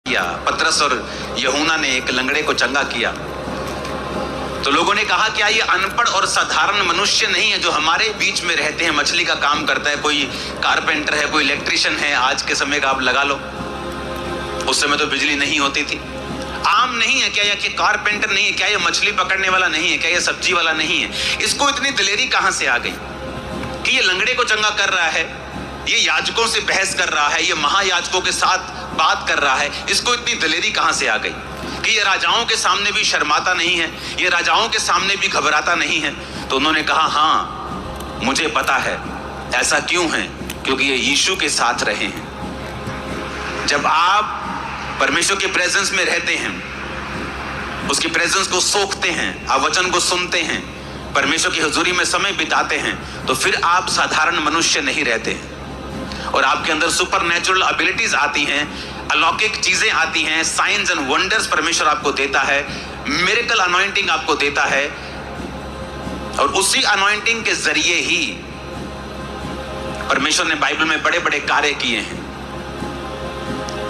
किया। पतरस और यूहन्ना ने एक लंगड़े को चंगा किया तो लोगों ने कहा क्या ये अनपढ़ और साधारण मनुष्य नहीं है जो हमारे बीच में रहते हैं, मछली का काम करता है, कोई कारपेंटर है, कोई इलेक्ट्रिशियन है। आज के समय का आप लगा लो, उस समय तो बिजली नहीं होती थी। आम नहीं है क्या ये कारपेंटर नहीं है क्या, ये मछली पकड़ने वाला नहीं है क्या, ये सब्जी वाला नहीं है। इसको इतनी दिलेरी कहां से आ गई कि ये लंगड़े को चंगा कर रहा है, ये याजकों से बहस कर रहा है, ये महायाजकों के साथ बात कर रहा है। इसको इतनी दिलेरी कहां से आ गई कि ये राजाओं के सामने भी शर्माता नहीं है, ये राजाओं के सामने भी घबराता नहीं है। तो उन्होंने कहा हाँ मुझे पता है। ऐसा क्यों है? क्योंकि ये यीशु के साथ रहे हैं। जब आप परमेश्वर के प्रेजेंस में रहते हैं, उसकी प्रेजेंस को सोखते हैं, आप वचन को सुनते हैं, परमेश्वर की हुजूरी में समय बिताते हैं, तो फिर आप साधारण मनुष्य नहीं रहते हैं और आपके अंदर सुपरनैचुरल एबिलिटीज आती हैं, अलौकिक चीजें आती हैं, साइंस एंड वंडर्स परमेश्वर आपको देता है, मिरेकल अनॉइंटिंग आपको देता है। और उसी अनॉइंटिंग के जरिए ही परमेश्वर ने बाइबल में बड़े बड़े कार्य किए हैं।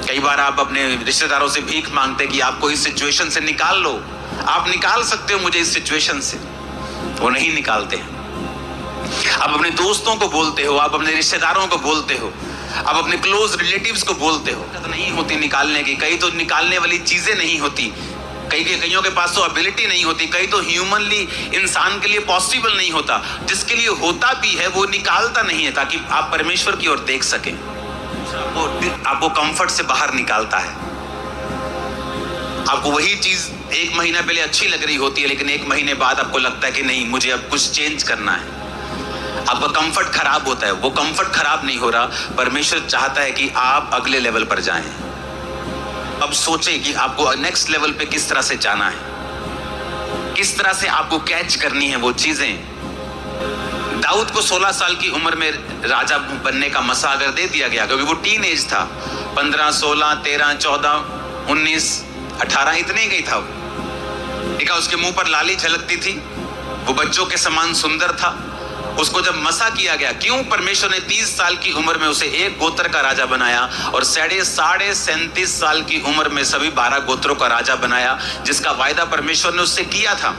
कई बार आप अपने रिश्तेदारों से भीख मांगते कि आपको इस सिचुएशन से निकाल लो, आप निकाल सकते हो मुझे इस सिचुएशन से, वो नहीं निकालते हैं। आप अपने दोस्तों को बोलते हो, आप अपने रिश्तेदारों को बोलते हो, आप अपने क्लोज रिलेटिव्स को बोलते हो, नहीं होती निकालने की। कई तो निकालने वाली चीजें नहीं होती, कईयों के पास तो एबिलिटी नहीं होती, कई तो ह्यूमनली इंसान के लिए पॉसिबल नहीं होता। जिसके लिए होता भी है वो निकालता नहीं है ताकि आप परमेश्वर की ओर देख सकें। आपको कंफर्ट से बाहर निकालता है। आपको वही चीज एक महीना पहले अच्छी लग रही होती है, लेकिन एक महीने बाद आपको लगता है कि नहीं मुझे अब कुछ चेंज करना है। आपका कंफर्ट खराब होता है, वो कंफर्ट खराब नहीं हो रहा। परमेश्वर चाहता है कि आप अगले लेवल पर जाएं। अब सोचें कि आपको नेक्स्ट लेवल पे किस तरह से जाना है, किस तरह से आपको कैच करनी है वो चीजें। दाऊद को 16 साल की उम्र में राजा बनने का मसा अगर दे दिया गया, क्योंकि वो टीन एज था, 15, 16, 13, 14, 19, 18 इतने ही था। देखा उसके मुंह पर लाली झलकती थी, वो बच्चों के समान सुंदर था। उसको जब मसा किया गया, क्यों परमेश्वर ने 30 साल की उम्र में उसे एक गोत्र का राजा बनाया और 37.5 साल की उम्र में सभी 12 गोत्रों का राजा बनाया, जिसका वायदा परमेश्वर ने उससे किया था।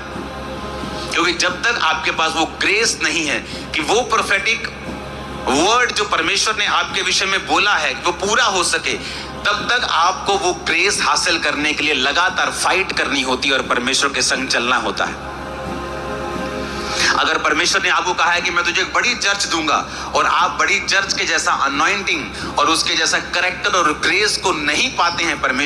क्योंकि जब तक आपके पास वो ग्रेस नहीं है कि वो प्रोफेटिक वर्ड जो परमेश्वर ने आपके विषय में बोला है वो पूरा हो सके, तब तक आपको वो ग्रेस हासिल करने के लिए लगातार फाइट करनी होती है और परमेश्वर के संग चलना होता है। अगर परमेश्वर ने आपको कहा है कि मैं तुझे एक बड़ी चर्च दूंगा और आप बड़ी चर्च के जैसा अनॉइंटिंग और उसके जैसा कैरेक्टर और ग्रेस को नहीं पाते हैं परमेश्वर